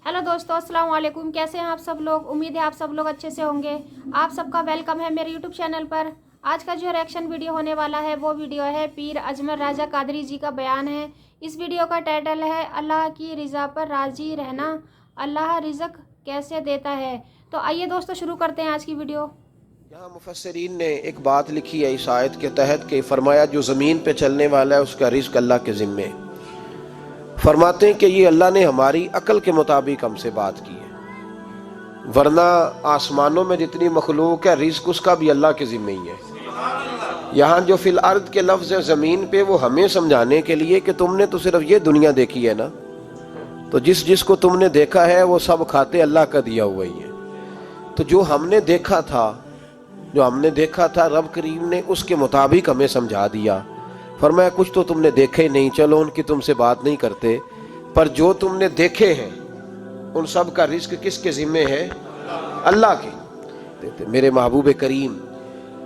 Hello दोस्तों, अस्सलाम वालेकुम। कैसे हैं आप सब लोग? उम्मीद है आप सब लोग अच्छे से होंगे। आप सबका वेलकम है मेरे यूट्यूब चैनल पर। आज का जो रिएक्शन वीडियो होने वाला है वो वीडियो है पीर अजमल राजा कादरी जी का बयान है। इस वीडियो का टाइटल है अल्लाह की रज़ा पर राज़ी रहना, अल्लाह रिज़्क कैसे देता है। तो आइए दोस्तों शुरू करते हैं आज की वीडियो। यहाँ मुफस्सिरीन ने एक बात लिखी है इस आयत के तहत कि फरमाया जो ज़मीन पे चलने वाला है उसका रिज़्क अल्लाह के ज़िम्मे। फरमाते हैं कि ये अल्लाह ने हमारी अकल के मुताबिक हमसे बात की है, वरना आसमानों में जितनी मखलूक है रिज़्क उसका भी अल्लाह के ज़िम्मे ही है। यहाँ जो फिल अर्द के लफ्ज़ है ज़मीन पे, वो हमें समझाने के लिए कि तुमने तो सिर्फ ये दुनिया देखी है ना, तो जिसको तुमने देखा है वो सब खाते अल्लाह का दिया हुआ ही है। तो जो हमने देखा था रब करीम ने उसके मुताबिक हमें समझा दिया। फरमाया कुछ तो तुमने देखे नहीं, चलो उनकी तुमसे बात नहीं करते, पर जो तुमने देखे हैं उन सब का रिस्क किसके जिम्मे है? अल्लाह के। मेरे महबूब करीम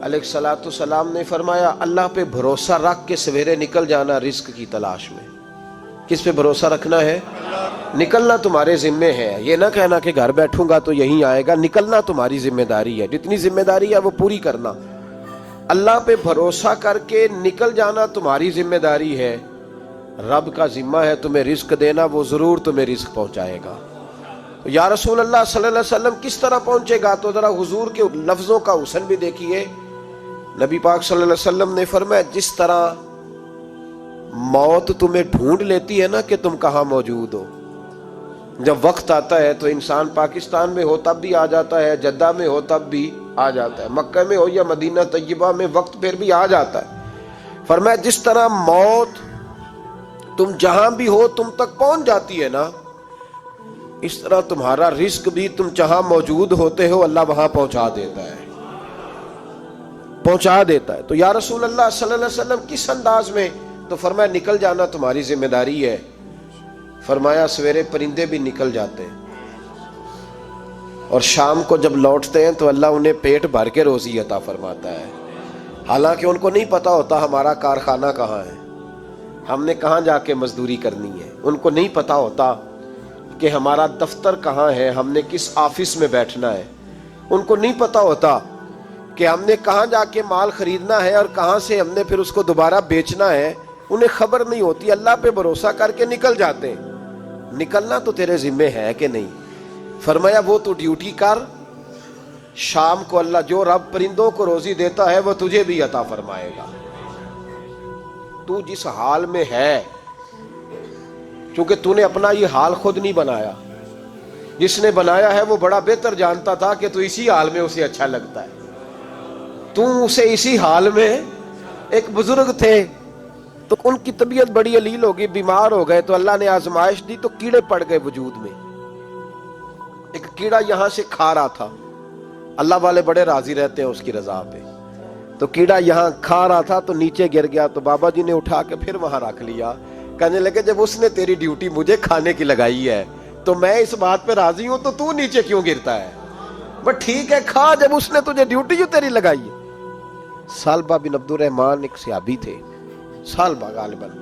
अलैहिस्सलातु सलाम ने फरमाया अल्लाह पे भरोसा रख के सवेरे निकल जाना रिस्क की तलाश में। किस पे भरोसा रखना है? निकलना तुम्हारे जिम्मे है। ये ना कहना कि घर बैठूंगा तो यहीं आएगा, निकलना तुम्हारी जिम्मेदारी है। जितनी जिम्मेदारी है वो पूरी करना। अल्लाह पे भरोसा करके निकल जाना तुम्हारी जिम्मेदारी है। रब का जिम्मा है तुम्हें रिस्क देना, वो जरूर तुम्हें रिस्क पहुंचाएगा। तो या रसूल अल्लाह सल्लल्लाहु अलैहि वसल्लम किस तरह पहुंचेगा? तो जरा हुजूर के लफ्जों का हुस्न भी देखिए। नबी पाक सल्लल्लाहु अलैहि वसल्लम ने फरमाया जिस तरह मौत तुम्हें ढूंढ लेती है ना कि तुम कहाँ मौजूद हो, जब वक्त आता है तो इंसान पाकिस्तान में हो तब भी आ जाता है, जद्दा में हो तब भी आ जाता है, मक्का में हो या मदीना तैयबा में वक्त फिर भी आ जाता है। फरमाया जिस तरह मौत तुम जहां भी हो तुम तक पहुंच जाती है ना, इस तरह तुम्हारा रिस्क भी तुम जहां मौजूद होते हो अल्लाह वहां पहुंचा देता है। तो या रसूल अल्लाह सल्लल्लाहु अलैहि वसल्लम किस अंदाज में? तो फरमाया निकल जाना तुम्हारी जिम्मेदारी है। फरमाया सवेरे परिंदे भी निकल जाते हैं और शाम को जब लौटते हैं तो अल्लाह उन्हें पेट भर के रोजी अता फरमाता है। हालांकि उनको नहीं पता होता हमारा कारखाना कहाँ है, हमने कहाँ जाके मजदूरी करनी है। उनको नहीं पता होता कि हमारा दफ्तर कहाँ है, हमने किस ऑफिस में बैठना है। उनको नहीं पता होता कि हमने कहाँ जाके माल खरीदना है और कहाँ से हमने फिर उसको दोबारा बेचना है। उन्हें खबर नहीं होती। अल्लाह पे भरोसा करके निकल जाते हैं। निकलना तो तेरे जिम्मे है कि नहीं? फरमाया वो तू ड्यूटी कर, शाम को अल्लाह जो रब परिंदों को रोजी देता है वो तुझे भी अता फरमाएगा। तू जिस हाल में है, क्योंकि तूने अपना ये हाल खुद नहीं बनाया, जिसने बनाया है वो बड़ा बेहतर जानता था कि तू इसी हाल में उसे अच्छा लगता है। तू उसे इसी हाल में, एक बुजुर्ग थे तो उनकी तबीयत बड़ी अलील हो गई, बीमार हो गए, तो अल्लाह ने आजमाइश दी तो कीड़े पड़ गए वजूद में। एक कीड़ा यहां से खा रहा था, अल्लाह वाले बड़े राजी रहते हैं उसकी रजा पे। तो कीड़ा यहां खा रहा था तो नीचे गिर गया, तो बाबा जी ने उठा के फिर वहां रख लिया। कहने लगे जब उसने तेरी ड्यूटी मुझे खाने की लगाई है तो मैं इस बात पे राजी हूं, तो तू नीचे क्यों गिरता है? बट ठीक है खा, जब उसने तुझे ड्यूटी जो तेरी लगाई है। सालबा बिन अब्दुर रहमान एक सहाबी थे, सालबा गालिबन,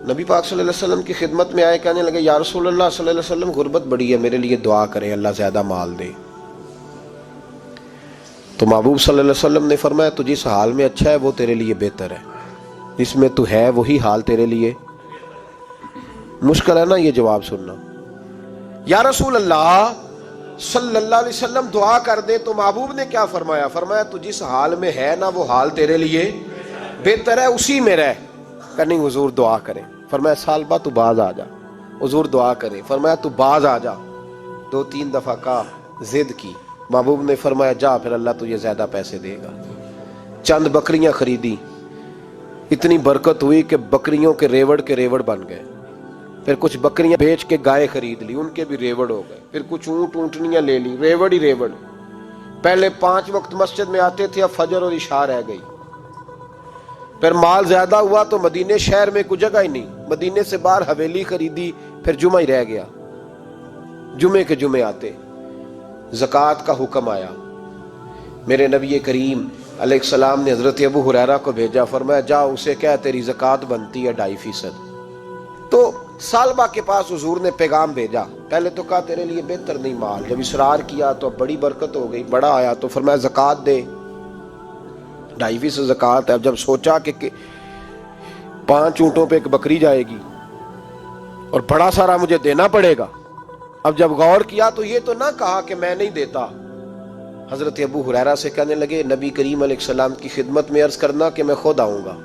नबी पाक सल्लल्लाहु अलैहि वसल्लम की खिदमत में आए। कहने लगे या रसूलल्लाह सल्लल्लाहु अलैहि वसल्लम गुर्बत बड़ी है, मेरे लिए दुआ करें अल्लाह ज्यादा माल दे। तो महबूब सल्लल्लाहु अलैहि वसल्लम ने फरमाया तो जिस हाल में अच्छा है वो तेरे लिए बेहतर है, जिसमें तू है वही हाल तेरे लिए। मुश्किल है ना ये जवाब सुनना। या रसूल अल्लाह सल्लल्लाहु अलैहि वसल्लम दुआ कर दे, तो महबूब ने क्या फरमाया? फरमाया तू जिस हाल में है ना वो हाल तेरे लिए बेहतर है, उसी में रह। नहीं हुजूर दुआ करें। फरमाया सालबा तू बाज आ जा। हुजूर दुआ करें। फरमाया तू बाज आ जा। 2-3 दफा का जिद की। महबूब ने फरमाया जा, फिर अल्लाह तुझे ज्यादा पैसे देगा। चंद बकरियां खरीदी, इतनी बरकत हुई कि बकरियों के रेवड़ बन गए। फिर कुछ बकरियां बेच के गाय खरीद ली, उनके भी रेवड़ हो गए। फिर कुछ ऊंटनियां ले ली, रेवड़ ही रेवड़। पहले 5 वक्त मस्जिद में आते थे, अब फजर और इशा रह गई। फिर माल ज्यादा हुआ तो मदीने शहर में कोई जगह ही नहीं, मदीने से बाहर हवेली खरीदी, फिर जुमा ही रह गया। जुमे के जुमे आते, ज़कात का हुक्म आया। मेरे नबी करीम अलैहिस्सलाम ने हजरत अबू हुरैरा को भेजा। फरमाया जा उसे क्या तेरी ज़कात बनती है 2.5%। तो सालबा के पास हुजूर ने पैगाम भेजा। पहले तो कहा तेरे लिए बेहतर नहीं माल, जब इसरार किया तो बड़ी बरकत हो गई, बड़ा आया तो फरमाया ज़कात दे, 2.5% ज़कात है। अब जब सोचा कि 5 ऊँटों पे एक बकरी जाएगी और बड़ा सारा मुझे देना पड़ेगा, अब जब गौर किया तो ये तो ना कहा कि मैं नहीं देता। हजरत अबू हुरैरा से कहने लगे नबी करीम अलैहिस्सलाम की खिदमत में अर्ज करना कि मैं खुद आऊंगा।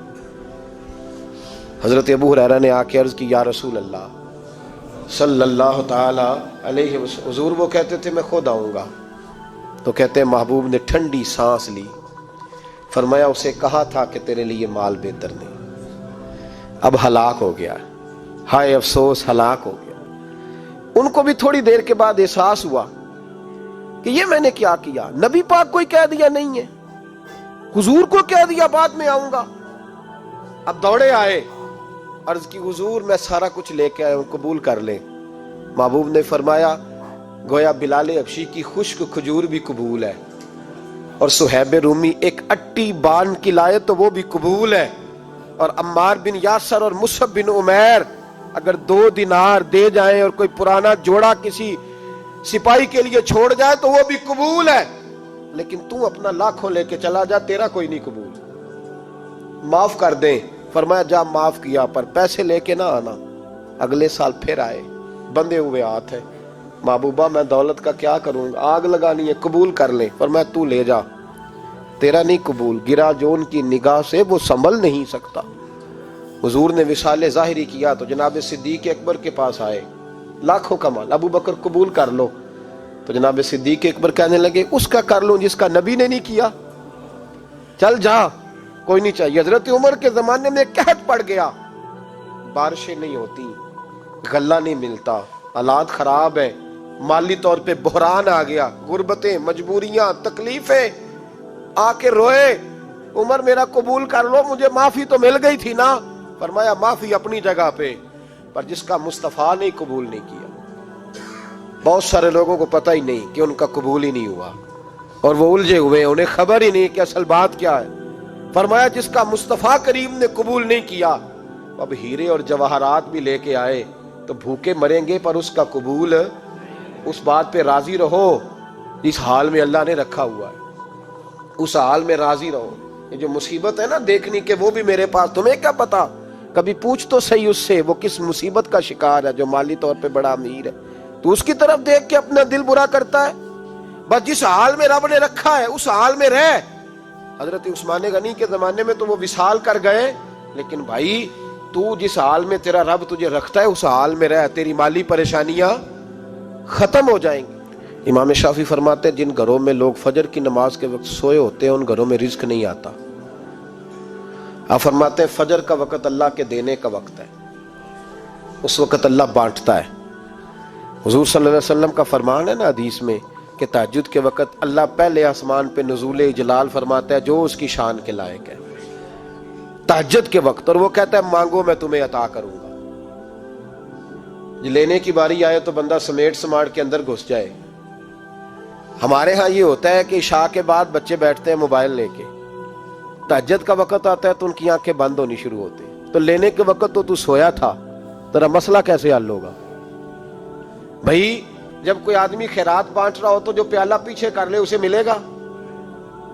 हजरत अबू हुरैरा ने आके अर्ज की या रसूल अल्लाह सल्लल्लाहु ताला अलैहि वसल्लम, हुजूर वो कहते थे मैं खुद आऊंगा। तो कहते हैं महबूब ने ठंडी सांस ली, फरमाया उसे कहा था कि तेरे लिए माल बेहतर नहीं, अब हलाक हो गया, हाय अफसोस हलाक हो गया। उनको भी थोड़ी देर के बाद एहसास हुआ कि ये मैंने क्या किया, नबी पाक को ही कह दिया नहीं है, हुजूर को कह दिया बाद में आऊंगा। अब दौड़े आए, अर्ज की हुजूर मैं सारा कुछ लेके आया हूं, कबूल कर ले। महबूब ने फरमाया गोया बिलाल हबशी की खुश्क खजूर भी कबूल है, और सुहैब रूमी एक अट्टी बान की लाए तो वो भी कबूल है, और अम्मार बिन यासर और मुसअब बिन उमैर अगर 2 दिनार दे जाएं और कोई पुराना जोड़ा किसी सिपाही के लिए छोड़ जाए तो वो भी कबूल है, लेकिन तू अपना लाखों लेके चला जा, तेरा कोई नहीं कबूल, माफ कर दे। फरमाया जा माफ किया, पर पैसे लेके ना आना। अगले साल फिर आए, बंधे हुए हाथ है, महबूबा मैं दौलत का क्या करूंगा, आग लगानी है, कबूल कर ले। फरमाया तू ले जा, तेरा नहीं कबूल, गिरा जो उनकी निगाह से वो संभल नहीं सकता। हुजूर ने विसाले ज़ाहिरी किया तो जनाब सिद्दीक अकबर के पास आए, लाखों का माल, अबू बकर कबूल कर लो। तो जनाब सिद्दीक अकबर कहने लगे उसका कर लो जिसका नबी ने नहीं किया, चल जा, कोई नहीं चाहिए। हजरत उमर के जमाने में कहत पड़ गया, बारिशें नहीं होती, गल्ला नहीं मिलता, हालात खराब है, माली तौर पे बहरान आ गया, गुर्बतें, मजबूरियां, तकलीफें, आके रोए, उमर मेरा कबूल कर लो, मुझे माफी तो मिल गई थी ना। फरमाया माफी अपनी जगह पे, पर जिसका मुस्तफा ने कबूल नहीं किया। बहुत सारे लोगों को पता ही नहीं कि उनका कबूल ही नहीं हुआ, और वो उलझे हुए, उन्हें खबर ही नहीं कि असल बात क्या है। फरमाया जिसका मुस्तफा करीम ने कबूल नहीं किया, अब हीरे और जवाहरात भी लेके आए तो भूखे मरेंगे, पर उसका कबूल, उस बात पे राजी रहो जिस हाल में अल्लाह ने रखा हुआ है, उस हाल में राजी रहो। ये जो मुसीबत है ना देखनी कि वो भी मेरे पास, तुम्हें क्या पता, कभी पूछ तो सही उससे वो किस मुसीबत का शिकार है, जो माली तौर पे बड़ा अमीर है, तो उसकी तरफ देख के अपना दिल बुरा करता है। बस जिस हाल में रब ने रखा है उस हाल में रह। हजरत उस्मान गनी के जमाने में तो वो विसाल कर गए, लेकिन भाई तू जिस हाल में तेरा रब तुझे रखता है उस हाल में रह, तेरी माली परेशानियां खत्म हो जाएंगी। इमाम शाफी फरमाते हैं जिन घरों में लोग फजर की नमाज के वक्त सोए होते हैं उन घरों में रिज्क नहीं आता। आप फरमाते हैं फजर का वक्त अल्लाह के देने का वक्त है, उस वक्त अल्लाह बांटता है। हुजूर सल्लल्लाहु अलैहि वसल्लम का फरमान है ना हदीस में कि तहज्जुद के वक्त अल्लाह पहले आसमान पे नुज़ूल इजलाल फरमाता है जो उसकी शान के लायक है तहज्जुद के वक्त, और वो कहता है मांगो मैं तुम्हें अता करूंगा। लेने की बारी आए तो बंदा समेट समाट के अंदर घुस जाए। हमारे यहाँ ये होता है कि इशा के बाद बच्चे बैठते हैं मोबाइल लेके, तहज्जुद का वक्त आता है तो उनकी आंखें बंद होनी शुरू होती है, तो लेने के वक्त तो तू सोया था, तेरा मसला कैसे हल होगा भाई? जब कोई आदमी खैरात बांट रहा हो तो जो प्याला पीछे कर ले उसे मिलेगा?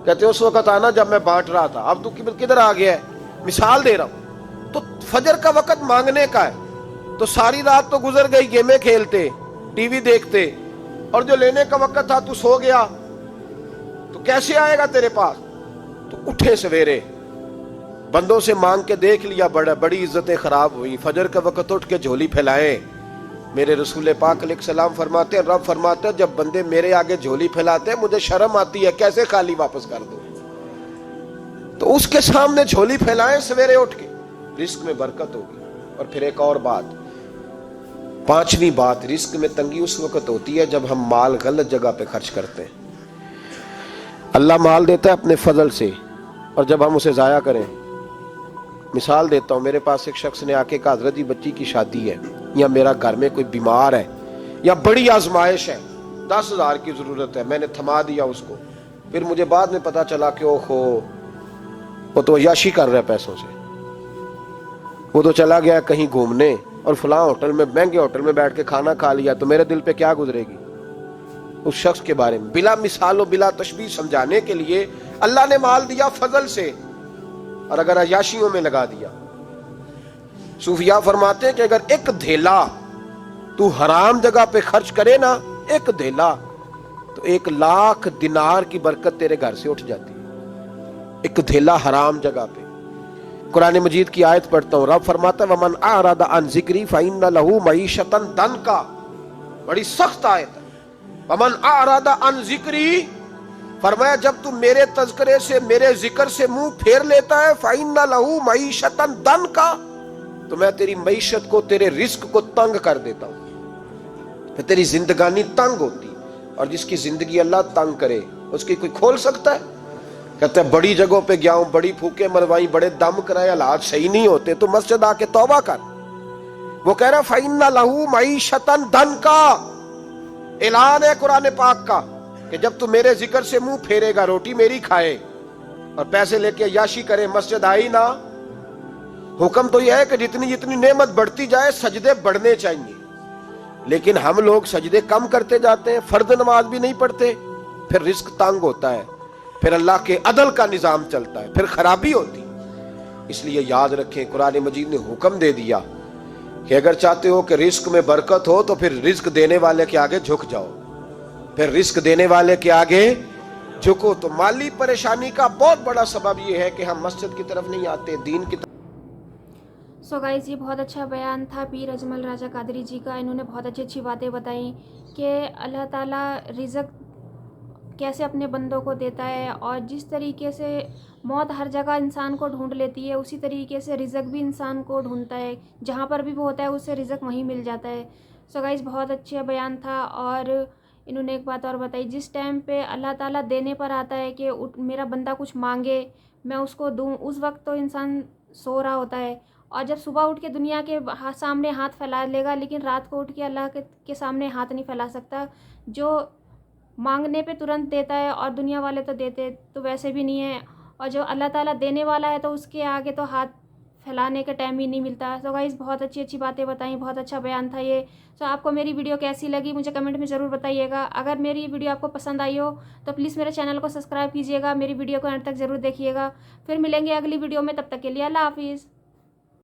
कहते उस वक्त आना जब मैं बांट रहा था, अब तू किधर आ गया है? मिसाल दे रहा हूं। तो फजर का वक्त मांगने का है, तो सारी रात तो गुजर गई गेमें खेलते, टीवी देखते, और जो लेने का वक्त था तू सो गया, तो कैसे आएगा तेरे पास? तो उठे सवेरे, बंदों से मांग के देख लिया, बड़ी इज्जतें खराब हुई। फजर का वक्त उठ के झोली फैलाए। मेरे रसूल पाक अलैहिस्सलाम फरमाते हैं, रब फरमाते हैं जब बंदे मेरे आगे झोली फैलाते हैं मुझे शर्म आती है, कैसे खाली वापस कर दो। तो उसके सामने झोली फैलाएं सवेरे उठ के, रिस्क में बरकत होगी। और फिर एक और बात, 5वीं बात, रिस्क में तंगी उस वक्त होती है जब हम माल गलत जगह पे खर्च करते हैं। अल्लाह माल देता है अपने फजल से, और जब हम उसे जाया करें, मिसाल देता हूं, मेरे पास एक शख्स ने आके कहा हजरत जी बच्ची की शादी है, या मेरा घर में कोई बीमार है, या बड़ी आजमाइश है, 10,000 की जरूरत है, मैंने थमा दिया उसको। फिर मुझे बाद में पता चला कि ओहो वो तो याशी कर रहा है पैसों से, वो तो चला गया कहीं घूमने اور فلاں ہوٹل میں مہنگے ہوٹل میں بیٹھ کے کھانا کھا لیا تو میرے دل پہ کیا گزرے گی اس شخص کے بارے میں. بلا مثال و بلا تشبیہ سمجھانے کے لیے اللہ نے مال دیا فضل سے اور اگر عیاشیوں میں لگا دیا. صوفیاء فرماتے ہیں کہ اگر ایک دھیلا تو حرام جگہ پہ خرچ کرے نا، ایک دھیلا، تو 1,00,000 دینار کی برکت تیرے گھر سے اٹھ جاتی ہے. ایک دھیلا حرام جگہ پہ. قرآن مجید کی آیت پڑھتا ہوں، رب فرماتا ہے وَمَنْ أَعْرَضَ عَنْ ذِكْرِي فَإِنَّ لَهُ مَعِيشَةً ضَنْكًا. بڑی سخت آیت ہے. وَمَنْ أَعْرَضَ عَنْ ذِكْرِي، فرمایا جب تو میرے تذکرے سے، میرے ذکر سے منہ پھیر لیتا ہے، فَإِنَّ لَهُ مَعِيشَةً ضَنْكًا، تو میں تیری معیشت کو، تیرے رزق کو تنگ کر دیتا ہوں، پھر تیری زندگانی تنگ ہوتی. اور جس کی زندگی اللہ تنگ کرے اس کی کوئی کھول سکتا ہے؟ کہتا ہے بڑی جگہوں پہ گیا ہوں، بڑی پھوکے مروائی، بڑے دم کرائے، حالات صحیح نہیں ہوتے تو مسجد آ کے توبہ کر. وہ کہہ رہا فَإِنَّ لَهُ مَعِيشَةً ضَنْكًا. اعلان ہے قرآن پاک کا کہ جب تو میرے ذکر سے منہ پھیرے گا، روٹی میری کھائے اور پیسے لے کے عیاشی کرے، مسجد آئی نہ. حکم تو یہ ہے کہ جتنی جتنی نعمت بڑھتی جائے سجدے بڑھنے چاہیے، لیکن ہم لوگ سجدے کم کرتے جاتے ہیں، فرض نماز بھی نہیں پڑھتے، پھر رزق تنگ ہوتا ہے، پھر اللہ کے عدل کا نظام چلتا ہے، پھر خرابی ہوتی. اس لیے یاد رکھیں قرآن مجید نے حکم دے دیا کہ اگر چاہتے ہو کہ رزق میں برکت ہو تو پھر رزق دینے والے کے آگے جھک جاؤ، پھر رزق دینے والے کے آگے جھکو. تو مالی پریشانی کا بہت بڑا سبب یہ ہے کہ ہم مسجد کی طرف نہیں آتے، دین کی طرف. سو گائز یہ بہت اچھا بیان تھا پیر اجمل راجہ قادری جی کا. انہوں نے بہت اچھی اچھی باتیں بتائیں کہ اللہ تعالیٰ رزق کیسے اپنے بندوں کو دیتا ہے، اور جس طریقے سے موت ہر جگہ انسان کو ڈھونڈ لیتی ہے اسی طریقے سے رزق بھی انسان کو ڈھونڈتا ہے، جہاں پر بھی وہ ہوتا ہے اسے رزق وہیں مل جاتا ہے. سو گائز بہت اچھا بیان تھا. اور انہوں نے ایک بات اور بتائی، جس ٹائم پہ اللہ تعالیٰ دینے پر آتا ہے کہ میرا بندہ کچھ مانگے میں اس کو دوں، اس وقت تو انسان سو رہا ہوتا ہے، اور جب صبح اٹھ کے دنیا کے سامنے ہاتھ پھیلا لے گا لیکن رات کو اٹھ کے اللہ کے سامنے ہاتھ نہیں پھیلا سکتا. جو مانگنے پہ ترنت دیتا ہے اور دنیا والے تو دیتے تو ویسے بھی نہیں ہے، اور جو اللہ تعالیٰ دینے والا ہے تو اس کے آگے تو ہاتھ پھیلانے کا ٹائم ہی نہیں ملتا. سو گائز بہت اچھی اچھی باتیں بتائیں، بہت اچھا بیان تھا یہ. سو آپ کو میری ویڈیو کیسی لگی مجھے کمنٹ میں ضرور بتائیے گا. اگر میری یہ ویڈیو آپ کو پسند آئی ہو تو پلیز میرے چینل کو سبسکرائب کیجیے گا، میری ویڈیو کو اینڈ تک ضرور دیکھیے گا. پھر ملیں گے اگلی ویڈیو میں، تب تک کے لیے اللہ حافظ.